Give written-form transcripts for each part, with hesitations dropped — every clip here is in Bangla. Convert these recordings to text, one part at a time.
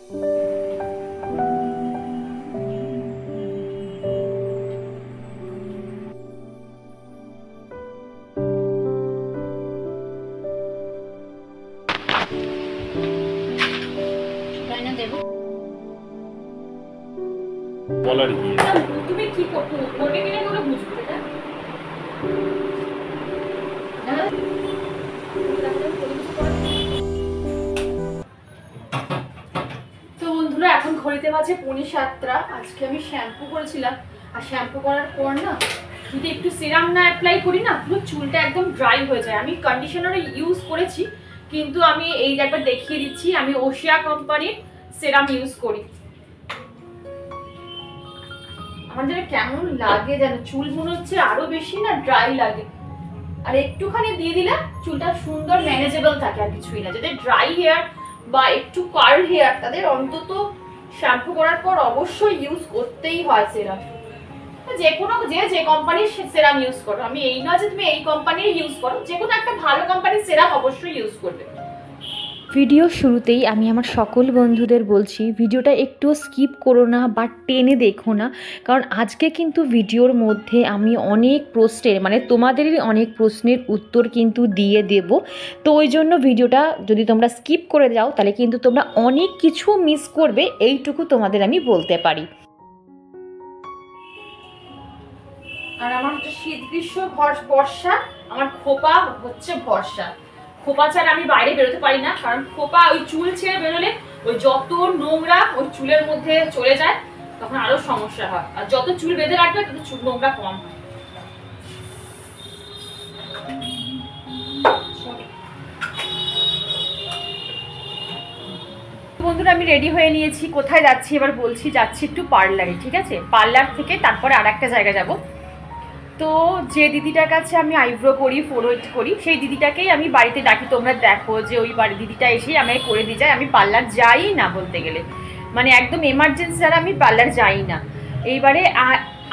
বলার কি তুমি কি করবে কিনা ওগুলো বুঝবে না। তো বন্ধুরা এখন ঘড়িতে বাজে 7:45। আজকে আমি শ্যাম্পু করেছিলাম, আর শ্যাম্পু করার পর না যদি একটু সিরাম না অ্যাপ্লাই করি না পুরো চুলটা একদম ড্রাই হয়ে যায়। আমি কন্ডিশনার ইউজ করেছি, কিন্তু আমি এই একবার দেখিয়ে দিচ্ছি, আমি ওশিয়া কোম্পানির সিরাম ইউজ করি। আমার যেন কেমন লাগে জানো, চুল মনে হচ্ছে আরো বেশি না ড্রাই লাগে। আর একটুখানি দিয়ে দিলে চুলটা সুন্দর ম্যানেজেবল থাকে, আর কিছুই না। যাদের ড্রাই হেয়ার বা একটু কার্ল হেয়ার তাদের অন্তত শ্যাম্পু করার পর অবশ্যই ইউজ করতেই হয় সেরাম। যে কোনো যে কোম্পানির সেরাম ইউজ করো, আমি এই নয় যে তুমি এই কোম্পানির ইউজ করো, যে কোনো একটা ভালো কোম্পানির সেরাম অবশ্যই ইউজ করবে। ভিডিওর শুরুতেই আমি আমার সকল বন্ধুদের বলছি, ভিডিওটা একটু স্কিপ করো না বা টেনে দেখো না, কারণ আজকে কিন্তু ভিডিওর মধ্যে আমি অনেক প্রশ্নের মানে তোমাদেরই অনেক প্রশ্নের উত্তর কিন্তু দিয়ে দেব। তো ওই জন্য ভিডিওটা যদি তোমরা স্কিপ করে যাও তাহলে কিন্তু তোমরা অনেক কিছু মিস করবে, এইটুকু তোমাদের আমি বলতে পারি। আর আমার হচ্ছে শীত গ্রীষ্ম বর্ষা, আমার খোপা হচ্ছে ভরসা। খোপা ছাড়া আমি বাইরে বেরোতে পারি না, কারণ খোপা ওই চুল ছেড়ে বেরোলে ওই যত নোংরা ওই চুলের মধ্যে চলে যায়, তখন আরো সমস্যা হয়। আর যত চুল বেঁধে রাখবে তত চুল নোংরা কম হয়। বন্ধুরা আমি রেডি হয়ে নিয়েছি, কোথায় যাচ্ছি এবার বলছি। যাচ্ছি একটু পার্লারে, ঠিক আছে? পার্লার থেকে তারপরে আর একটা জায়গায় যাব। তো যে দিদিটার কাছে আমি আইব্রো করি, ফোরহেড করি, সেই দিদিটাকেই আমি বাড়িতে ডাকি। তোমরা দেখো যে ওই দিদিটা এসেই আমাকে করে দিয়ে যায়। আমি পার্লার যাই না বলতে গেলে, মানে একদম এমার্জেন্সি ছাড়া আমি পার্লার যাই না। এইবারে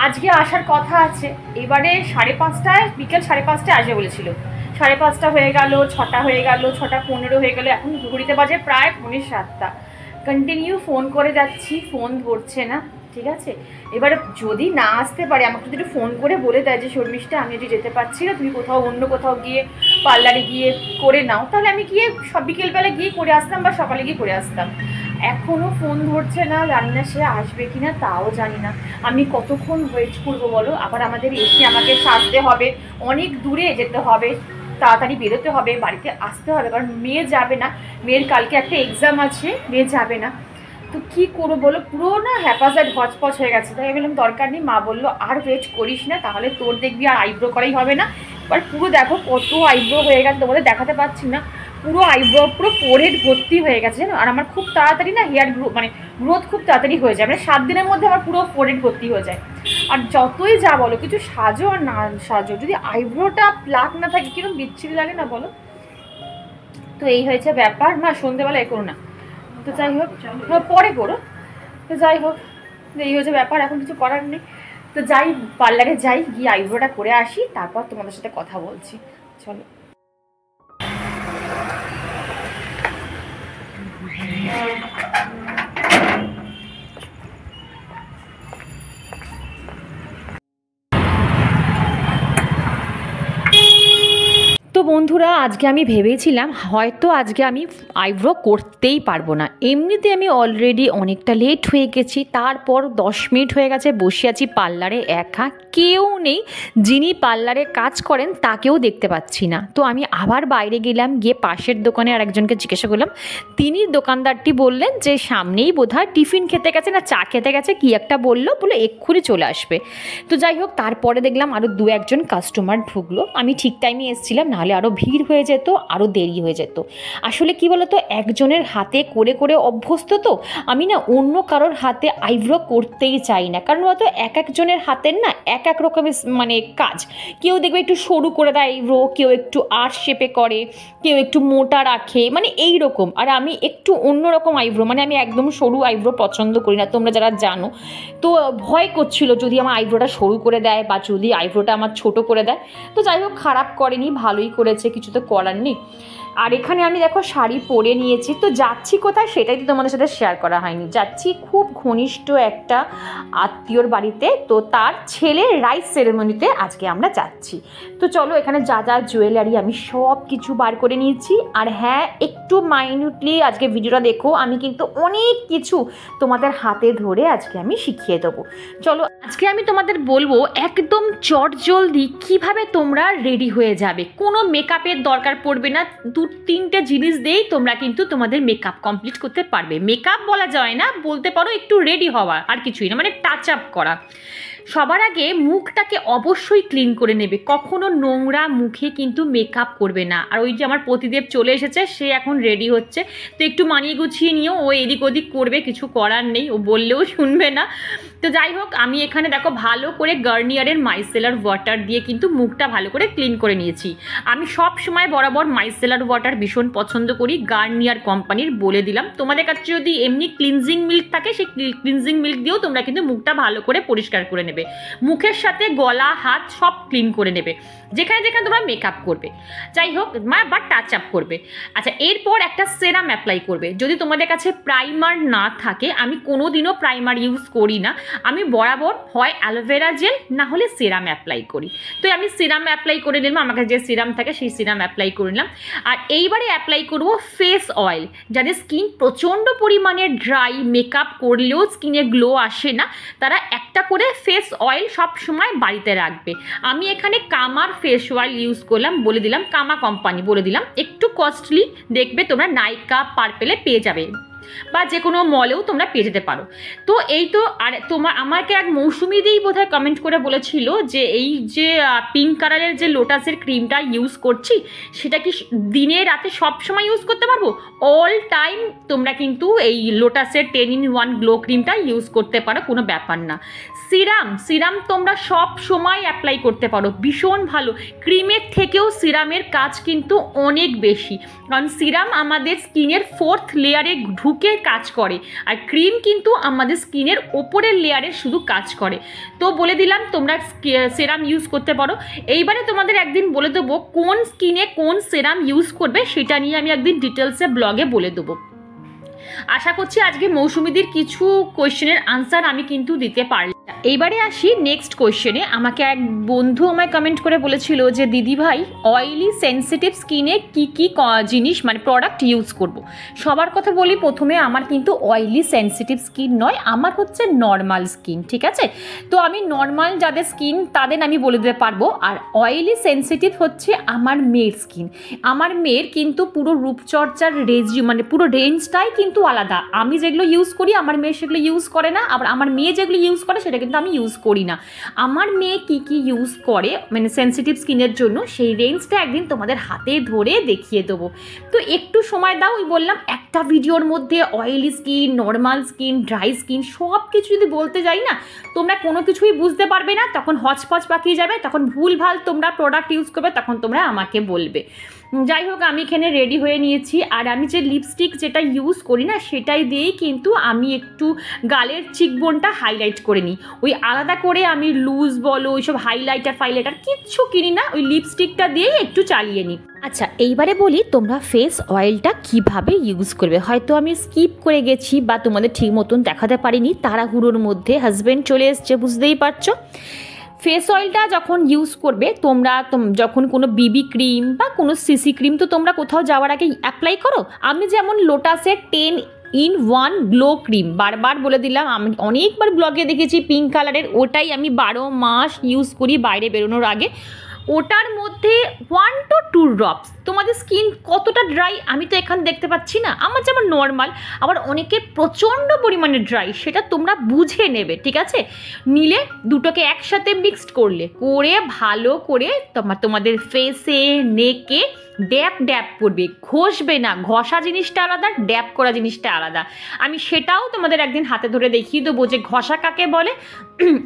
আজকে আসার কথা আছে, এবারে 5:30 বিকেল 5:30 আসবে বলেছিল। 5:30 হয়ে গেল, 6টা হয়ে গেল, 6:15 হয়ে গেল, এখন ঘড়িতে বাজে প্রায় 6:45। কন্টিনিউ ফোন করে যাচ্ছি, ফোন ধরছে না, ঠিক আছে? এবারে যদি না আসতে পারে আমাকে যদি ফোন করে বলে দেয় যে শর্মিষ্ঠা আমি যদি যেতে পারছি না, তুমি কোথাও অন্য কোথাও গিয়ে পার্লারে গিয়ে করে নাও, তাহলে আমি গিয়ে সব বিকেলবেলা গিয়ে করে আসতাম বা সকালে গিয়ে করে আসতাম। এখনও ফোন ধরছে না, জানি না সে আসবে কি না, তাও জানি না। আমি কতক্ষণ ওয়েট করবো বলো? আবার আমাদের এসে আমাকে সাজতে হবে, অনেক দূরে যেতে হবে, তাড়াতাড়ি বেরোতে হবে, বাড়িতে আসতে হবে, কারণ মেয়ে যাবে না, মেয়ের কালকে একটা এক্সাম আছে, মেয়ে যাবে না। তো কী করবো বলো? পুরো না হ্যাপাজার্ড হচপচ হয়ে গেছে। তাই বললাম দরকার নেই, মা বললো আর ওয়েট করিস না, তাহলে তোর দেখবি আর আইব্রো করাই হবে না। এবার পুরো দেখো কত আইব্রো হয়ে গেছে, তোমাদের দেখাতে পারছি না, পুরো আইব্রো পুরো ফোরহেড ভর্তি হয়ে গেছে জানো। আর আমার খুব তাড়াতাড়ি না হেয়ার গ্রোথ খুব তাড়াতাড়ি হয়ে যায়, মানে 7 দিনের মধ্যে আমার পুরো ফোরহেড ভর্তি হয়ে যায়। আর যতই যা বলো কিছু সাজো আর না সাজো, যদি আইব্রোটা প্লাক না থাকে কিরকম বিচ্ছিরি লাগে না বলো? তো এই হয়েছে ব্যাপার। মা সন্ধ্যেবেলায় করো না, তো যাই হোক পরে করো। তো যাই হোক এই হয়েছে ব্যাপার, এখন কিছু করার নেই। তো যাই পার্লারে যাই, গিয়ে আইব্রোটা করে আসি, তারপর তোমাদের সাথে কথা বলছি। চলো। তো বন্ধুরা আজকে আমি ভেবেছিলাম হয়তো আজকে আমি আইব্রো করতেই পারবো না, এমনিতে আমি অলরেডি অনেকটা লেট হয়ে গেছি। তারপর 10 মিনিট হয়ে গেছে বসে আছি পার্লারে একা, কেউ নেই, যিনি পার্লারে কাজ করেন তাকেও দেখতে পাচ্ছি না। তো আমি আবার বাইরে গেলাম, গিয়ে পাশের দোকানে আরেকজনকে জিজ্ঞাসা করলাম। তিনি দোকানদারটি বললেন যে সামনেই বোধহয় টিফিন খেতে গেছে না চা খেতে গেছে, কি একটা বললো এক্ষুনি চলে আসবে। তো যাই হোক তারপরে দেখলাম আরও 2-1 কাস্টমার ঢুকলো। আমি ঠিক টাইমে এসেছিলাম, নাহলে আরও ভিড় হয়ে যেত, আরও দেরি হয়ে যেত। আসলে কি বলতো, একজনের হাতে করে করে অভ্যস্ত, তো আমি না অন্য কারোর হাতে আইব্রো করতেই চাই না। কারণ বলতো এক একজনের হাতের না এক এক রকমের মানে কাজ। কেউ দেখবে একটু সরু করে দেয় আইব্রো, কেউ একটু আর্ট শেপে করে, কেউ একটু মোটা রাখে, মানে এই রকম। আর আমি একটু অন্যরকম আইব্রো, মানে আমি একদম সরু আইব্রো পছন্দ করি না, তোমরা যারা জানো। তো ভয় করছিল যদি আমার আইব্রোটা সরু করে দেয় বা যদি আইব্রোটা আমার ছোট করে দেয়। তো যাই হোক খারাপ করেনি, ভালোই করেছে, কিছু তো করার নেই। আর এখানে আমি দেখো শাড়ি পরে নিয়েছি। তো যাচ্ছি কোথায় সেটাই তো তোমাদের সাথে শেয়ার করা হয়নি। যাচ্ছি খুব ঘনিষ্ঠ একটা আত্মীয়র বাড়িতে, তো তার ছেলের রাইস সেরেমনিতে আজকে আমরা যাচ্ছি। তো চলো, এখানে যা যা জুয়েলারি আমি সব কিছু বার করে নিয়েছি। আর হ্যাঁ, একটু মাইনিউটলি আজকে ভিডিওটা দেখো, আমি কিন্তু অনেক কিছু তোমাদের হাতে ধরে আজকে আমি শিখিয়ে দেবো। চলো, আজকে আমি তোমাদের বলবো একদম চটজলদি কিভাবে তোমরা রেডি হয়ে যাবে। কোনো মেকআপের দরকার পড়বে না, 2-3টে জিনিস দিয়েই তোমরা কিন্তু তোমাদের মেকআপ কমপ্লিট করতে পারবে। মেকআপ বলা যায় না, বলতে পারো একটু রেডি হওয়া, আর কিছুই না, মানে টাচ আপ করা। সবার আগে মুখটাকে অবশ্যই ক্লিন করে নেবে, কখনো নোংরা মুখে কিন্তু মেকআপ করবে না। আর ওই যে আমার প্রতিদেব চলে এসেছে, সে এখন রেডি হচ্ছে, তো একটু মানিয়ে গুছিয়ে নিও, ও এদিক ওদিক করবে, কিছু করার নেই, ও বললেও শুনবে না। তো যাই হোক, আমি এখানে দেখো ভালো করে গার্নিয়ারের মাইসেলার ওয়াটার দিয়ে কিন্তু মুখটা ভালো করে ক্লিন করে নিয়েছি। আমি সব সময় বরাবর মাইসেলার ওয়াটার ভীষণ পছন্দ করি, গার্নিয়ার কোম্পানির, বলে দিলাম। তোমাদের কাছে যদি এমনি ক্লিনজিং মিল্ক থাকে, সেই ক্লিনজিং মিল্ক দিয়েও তোমরা কিন্তু মুখটা ভালো করে পরিষ্কার করে নেবে। মুখের সাথে গলা, হাত সব ক্লিন করে নেবে, যেখানে যেখানে তোমরা মেকআপ করবে, যাই হোক বা টাচ আপ করবে। আচ্ছা, এরপর একটা সেরাম অ্যাপ্লাই করবে। যদি তোমাদের কাছে প্রাইমার না থাকে, আমি কোনোদিনও প্রাইমার ইউজ করি না, আমি বরাবর হয় অ্যালোভেরা জেল না হলে সিরাম অ্যাপ্লাই করি। তো আমি সিরাম অ্যাপ্লাই করে নিলাম, আমার কাছে যে সিরাম থাকে সেই সিরাম অ্যাপ্লাই করে নিলাম। আর এইবারে অ্যাপ্লাই করব ফেস অয়েল। যাদের স্কিন প্রচণ্ড পরিমাণে ড্রাই, মেকআপ করলেও স্কিনে গ্লো আসে না, তারা একটা করে ফেস অয়েল সব সময় বাড়িতে রাখবে। আমি এখানে কামার ফেস অয়েল ইউজ করলাম, বলে দিলাম কামা কোম্পানি, বলে দিলাম একটু কস্টলি, দেখবে তোমরা নাইকা পার্পেলে পেয়ে যাবে, বা যে কোনো মলেও তোমরা পেয়ে যেতে পারো। তো এই তো, আর আমাকে এক মৌসুমি দিয়েই বোধহয় কমেন্ট করে বলেছিল যে এই যে পিঙ্ক কালারের যে লোটাসের ক্রিমটা ইউজ করছি, সেটা কি দিনে রাতে সব সময় ইউজ করতে পারবো? অল টাইম তোমরা কিন্তু এই লোটাসের 10-in-1 গ্লো ক্রিমটা ইউজ করতে পারো, কোনো ব্যাপার না। সিরাম তোমরা সব সময় অ্যাপ্লাই করতে পারো, ভীষণ ভালো। ক্রিমের থেকেও সিরামের কাজ কিন্তু অনেক বেশি, কারণ সিরাম আমাদের স্কিনের 4th লেয়ারে ঢুকে কাজ করে, আর ক্রিম কিন্তু আমাদের স্কিনের ওপরের লেয়ারে শুধু কাজ করে। তো বলে দিলাম তোমরা সেরাম ইউজ করতে পারো। এইবারে তোমাদের একদিন বলে দেবো কোন স্কিনে কোন সেরাম ইউজ করবে, সেটা নিয়ে আমি একদিন ডিটেলসে ব্লগে বলে দেবো। আশা করছি আজকে মৌসুমিদির কিছু কোয়েশ্চেনের আনসার আমি কিন্তু দিতে পারলাম। এইবারে আসি নেক্সট কোয়েশ্চেনে। আমাকে এক বন্ধু আমায় কমেন্ট করে বলেছিল যে দিদি ভাই, অয়েলি সেন্সিটিভ স্কিনে কি কি জিনিস মানে প্রোডাক্ট ইউজ করব। সবার কথা বলি, প্রথমে আমার কিন্তু অয়েলি সেন্সিটিভ স্কিন নয়, আমার হচ্ছে নর্মাল স্কিন, ঠিক আছে? তো আমি নর্মাল যাদের স্কিন তাদের আমি বলে দিতে পারবো। আর অয়েলি সেন্সিটিভ হচ্ছে আমার মেয়ের স্কিন। আমার মেয়ের কিন্তু পুরো রূপচর্চার মানে পুরো রেঞ্জটাই কিন্তু আলাদা। আমি যেগুলো ইউজ করি আমার মেয়ে সেগুলো ইউজ করে না, আবার আমার মেয়ে যেগুলো ইউজ করে সেটা কিন্তু আমি ইউজ করি না। আমার মেয়ে কি কি ইউজ করে মানে সেন্সিটিভ স্কিনের জন্য, সেই রেঞ্জটা একদিন তোমাদের হাতে ধরে দেখিয়ে দেবো। তো একটু সময় দাও, ওই বললাম একটা ভিডিওর মধ্যে oily skin, normal skin, dry skin সব কিছু যদি বলতে যাই না, তোমরা কোনো কিছুই বুঝতে পারবে না, তখন হচপচ পাকিয়ে যাবে, তখন ভুলভাল তোমরা প্রোডাক্ট ইউজ করবে, তখন তোমরা আমাকে বলবে। যাই হোক, আমি এখানে রেডি হয়ে নিয়েছি। আর আমি যে লিপস্টিক যেটা ইউজ করি না, সেটাই দিয়েই কিন্তু আমি একটু গালের চিকবোনটা হাইলাইট করে নিই। ওই আলাদা করে আমি লুজ বলো ওইসব হাইলাইটার কিচ্ছু কিনি না, ওই লিপস্টিকটা দিয়েই একটু চালিয়ে নিই। আচ্ছা, এইবারে বলি তোমরা ফেস অয়েলটা কিভাবে ইউজ করবে। হয়তো আমি স্কিপ করে গেছি বা তোমাদের ঠিক মতন দেখাতে পারিনি, তাড়াহুড়োর মধ্যে হাজব্যান্ড চলে এসছে, বুঝতেই পারছো। ফেস অয়েলটা যখন ইউজ করবে তোমরা, যখন কোনো বিবি ক্রিম বা কোনো সিসি ক্রিম তো তোমরা কোথাও যাওয়ার আগে অ্যাপ্লাই করো। আমি যেমন লোটাসের 10-in-1 গ্লো ক্রিম, বারবার বলে দিলাম, আমি অনেকবার ব্লগে দেখেছি পিঙ্ক কালারের, ওটাই আমি 12 মাস ইউজ করি বাইরে বেরোনোর আগে। ওটার মধ্যে 1 to 2 ড্রপস। তোমাদের স্কিন কতটা ড্রাই আমি তো এখানে দেখতে পাচ্ছি না, আমার যেমন নর্মাল, আবার অনেকের প্রচণ্ড পরিমাণে ড্রাই, সেটা তোমরা বুঝে নেবে, ঠিক আছে? নিলে দুটোকে একসাথে মিক্সড করে ভালো করে তোমাদের ফেসে, নেকে ড্যাপ করবে, ঘষবে না। ঘষা জিনিসটা আলাদা, ড্যাপ করা জিনিসটা আলাদা। আমি সেটাও তোমাদের একদিন হাতে ধরে দেখিয়ে দেবো যে ঘষা কাকে বলে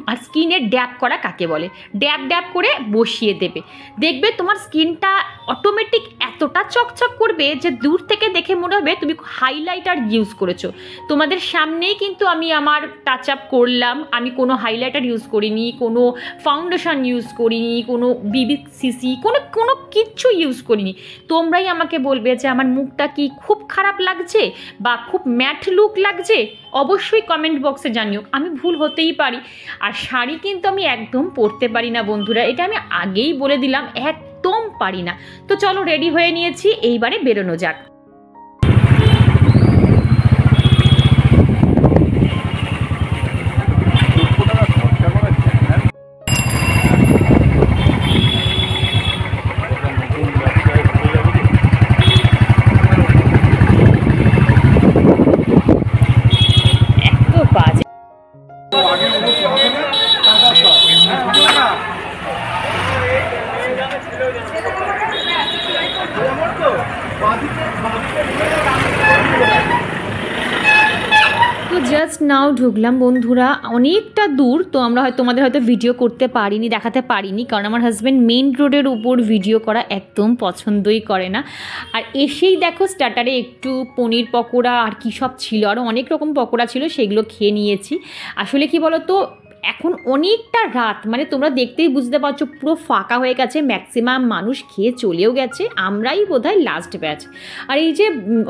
আর স্কিনে ড্যাপ করা কাকে বলে। ড্যাপ করে বসিয়ে দেবে, দেখবে তোমার স্কিনটা অটোমেটিক এতটা চকচক করবে যে দূর থেকে দেখে মনে হবে তুমি হাইলাইটার ইউজ করেছো। তোমাদের সামনেই কিন্তু আমি আমার টাচ আপ করলাম, আমি কোনো হাইলাইটার ইউজ করিনি, কোনো ফাউন্ডেশন ইউজ করিনি, কোনো বিবিসিসি কোনো কিচ্ছু ইউজ করিনি। তোমরাই আমাকে বলবে যে আমার মুখটা কি খুব খারাপ লাগছে বা খুব ম্যাট লুক লাগছে, অবশ্যই কমেন্ট বক্সে জানিও। আমি ভুল হতেই পারি। আর শাড়ি কিন্তু আমি একদম পরতে পারি না বন্ধুরা, এটা আমি আগেই বলে দিলাম, একদম পারি না। তো চলো রেডি হয়ে নিয়েছি, এইবারে বেরোনো যাক। তো জাস্ট নাও ঢুকলাম বন্ধুরা, অনেকটা দূর, তো আমরা তোমাদের হয়তো ভিডিও করতে পারিনি, দেখাতে পারিনি, কারণ আমার হাজব্যান্ড মেইন রোডের উপর ভিডিও করা একদম পছন্দই করে না। আর এসেই দেখো স্টার্টারে একটু পনির পকোড়া আর কী সব ছিল, আরও অনেক রকম পকোড়া ছিল, সেগুলো খেয়ে নিয়েছি। আসলে কি বলো তো, এখন অনেকটা রাত, মানে তোমরা দেখতেই বুঝতে পারছো পুরো ফাঁকা হয়ে গেছে, ম্যাক্সিমাম মানুষ খেয়ে চলেও গেছে, আমরাই বোধহয় লাস্ট ব্যাচ। আর এই যে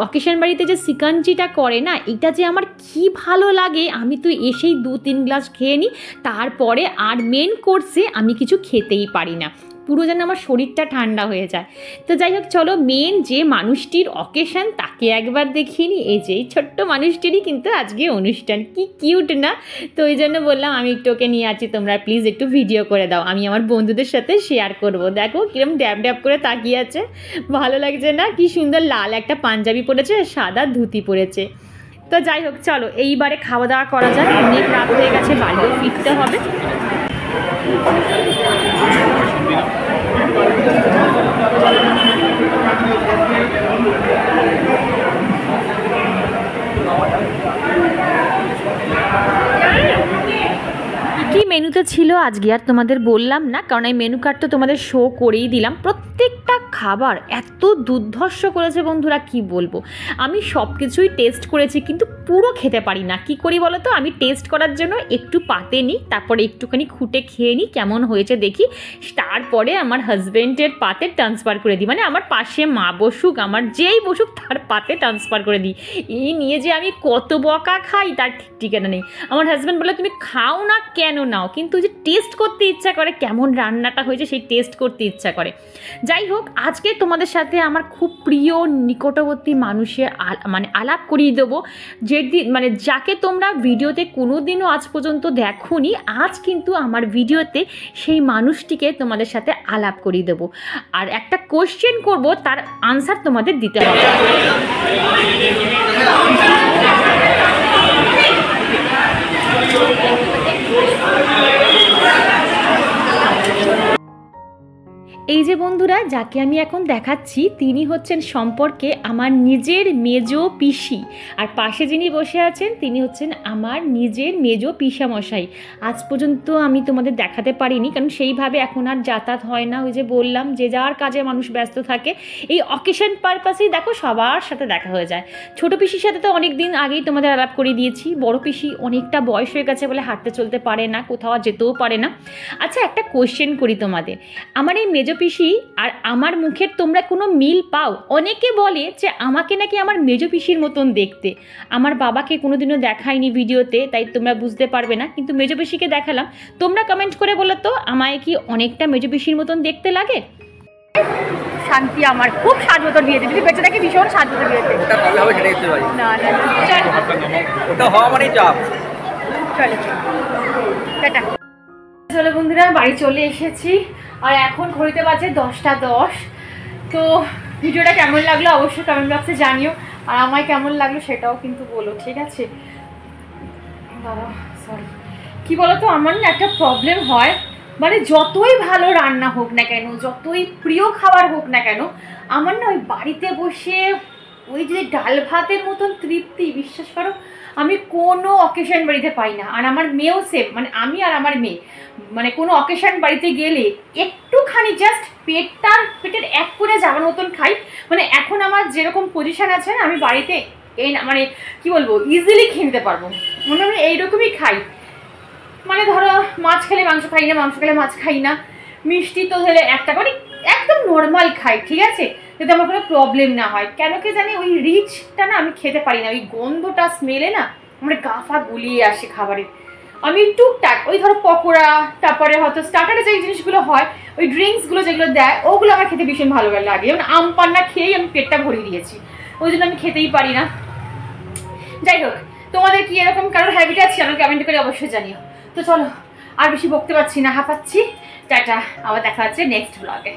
অকেশন বাড়িতে যে সিকাঞ্জিটা করে না, এটা যে আমার কি ভালো লাগে, আমি তো এসেই 2-3 গ্লাস খেয়ে নিই, তারপরে আর মেন কোর্সে আমি কিছু খেতেই পারি না, পুরো যেন আমার শরীরটা ঠান্ডা হয়ে যায়। তো যাই হোক চলো, মেন যে মানুষটির অকেশন তাকে একবার দেখিয়ে নিই। এই যে এই ছোট্ট মানুষটিরই কিন্তু আজকে অনুষ্ঠান, কি কিউট না। তো ওই জন্য বললাম আমি একটু ওকে নিয়ে আছি, তোমরা প্লিজ একটু ভিডিও করে দাও, আমি আমার বন্ধুদের সাথে শেয়ার করব। দেখো কিরম ড্যাব ড্যাব করে তাকিয়ে আছে, ভালো লাগছে না? কি সুন্দর লাল একটা পাঞ্জাবি পরেছে, সাদা ধুতি পরেছে। তো যাই হোক চলো এইবারে খাওয়া দাওয়া করা যায়, অনেক রাত হয়ে গেছে, বাড়িও ফিরতে হবে। কি মেনুতে ছিল আজকে আর তোমাদের বললাম না, কারণ এই মেনু কার্ড তো তোমাদের শো করেই দিলাম। প্রত্যেকটা খাবার এত দুর্ধর্ষ করেছে বন্ধুরা, কি বলবো। আমি সব কিছুই টেস্ট করেছি, কিন্তু পুরো খেতে পারি না। কি করি বলো তো, আমি টেস্ট করার জন্য একটু পাতে নিই, তারপরে একটুখানি খুঁটে খেয়ে নিই কেমন হয়েছে দেখি, তারপরে আমার হাজব্যান্ডের পাতে ট্রান্সফার করে দিই। মানে আমার পাশে মা বসুক, আমার যেই বসুক, তার পাতে ট্রান্সফার করে দিই। এই নিয়ে যে আমি কত বকা খাই তার ঠিক ঠিকানা নেই। আমার হাজব্যান্ড বলে তুমি খাও না কেন নাও, কিন্তু যে টেস্ট করতে ইচ্ছা করে, কেমন রান্নাটা হয়েছে সেই টেস্ট করতে ইচ্ছা করে। যাই হোক, আজকে তোমাদের সাথে আমার খুব প্রিয় নিকটবর্তী মানুষের আলাপ করিয়ে দেবো, মানে যাকে তোমরা ভিডিওতে কোনো দিনও আজ পর্যন্ত দেখোনি, আজ কিন্তু আমার ভিডিওতে সেই মানুষটিকে তোমাদের সাথে আলাপ করিয়ে দেবো। আর একটা কোশ্চেন করব, তার আনসার তোমাদের দিতে হবে। এই যে বন্ধুরা, যাকে আমি এখন দেখাচ্ছি তিনি হচ্ছেন সম্পর্কে আমার নিজের মেজো পিসি, আর পাশে যিনি বসে আছেন তিনি হচ্ছেন আমার নিজের মেজো পিসামশাই। আজ পর্যন্ত আমি তোমাদের দেখাতে পারিনি, কারণ সেইভাবে এখন আর যাতায়াত হয় না। ওই যে বললাম, যে যার কাজে মানুষ ব্যস্ত থাকে, এই অকেশন পারপাসেই দেখো সবার সাথে দেখা হয়ে যায়। ছোটো পিসির সাথে তো অনেক দিন আগেই তোমাদের আলাপ করে দিয়েছি। বড় পিসি অনেকটা বয়স হয়ে গেছে বলে হাঁটতে চলতে পারে না, কোথাও যেতেও পারে না। আচ্ছা, একটা কোশ্চেন করি তোমাদের, আমার এই মেজো পিসি আর আমার মুখের তোমরা কোনো মিল পাও? অনেকে বলে যে আমাকে নাকি আমার মেজো পিসির মতন দেখতে। আমার বাবাকে কোনোদিনও দেখাইনি ভিডিওতে, তাই তোমরা বুঝতে পারবে না, কিন্তু মেজো পিসিকে দেখালাম। তোমরা কমেন্ট করে বলো তো, আমায় কি অনেকটা মেজো পিসির মতন দেখতে লাগে? শান্তি আমার খুব সাজবতর বিয়েতে, যদি বেঁচে থাকে ভীষণ সাজবতর বিয়েতে। ওটা কবে হবে সেটা দেখতে পারি না, ওটা হওয়া মানেই চাপ। চলো টাটা। চলো বন্ধুরা, বাড়ি চলে এসেছি, আর এখন ঘড়িতে বাজে 10টা 10। তো ভিডিওটা কেমন লাগলো অবশ্যই কমেন্ট বক্সে জানিও, আর আমায় কেমন লাগলো সেটাও কিন্তু বলো, ঠিক আছে? বাবা সরি, কী বলো তো, আমার না একটা প্রবলেম হয়, মানে যতই ভালো রান্না হোক না কেন, যতই প্রিয় খাবার হোক না কেন, আমার না ওই বাড়িতে বসে ওই যে ডাল ভাতের মতন তৃপ্তি বিশ্বাস করো আমি কোনো অকেশন বাড়িতে পাই না। আর আমার মেয়েও সেম, মানে আমি আর আমার মেয়ে মানে কোনো অকেশন বাড়িতে গেলে একটুখানি জাস্ট পেটের এক কোণে যাওয়ার মতন খাই। মানে এখন আমার যেরকম পজিশন আছে না, আমি বাড়িতে এই মানে কি বলবো ইজিলি খেয়ে নিতে পারবো, মানে আমি এইরকমই খাই। মানে ধরো মাছ খেলে মাংস খাই না, মাংস খেলে মাছ খাই না, মিষ্টি তো ধরে একটা করে একদম নর্মাল খাই, ঠিক আছে, যাতে আমার কোনো প্রবলেম না হয়। কেন কি জানি ওই রিচটা না আমি খেতে পারি না, ওই গন্ধটা স্মেলে না আমার গা ফা গুলিয়ে আসে খাবারে। আমি টুকটাক ওই ধরো পকোড়া, তারপরে হয়তো স্টার্টারে যে জিনিসগুলো হয়, ওই ড্রিঙ্কসগুলো যেগুলো দেয় ওগুলো আমার খেতে ভীষণ ভালো লাগে। যেমন আম পান্না খেয়েই আমি পেটটা ভরিয়ে দিয়েছি, ওই জন্য আমি খেতেই পারি না। যাই হোক, তোমাদের কি এরকম কারোর হ্যাবিট আছে আমাকে কমেন্ট করে অবশ্যই জানিও। তো চলো আর বেশি বকতে পারছি না, হাঁপাচ্ছি। টাটা, আবার দেখা হচ্ছে নেক্সট ব্লগে।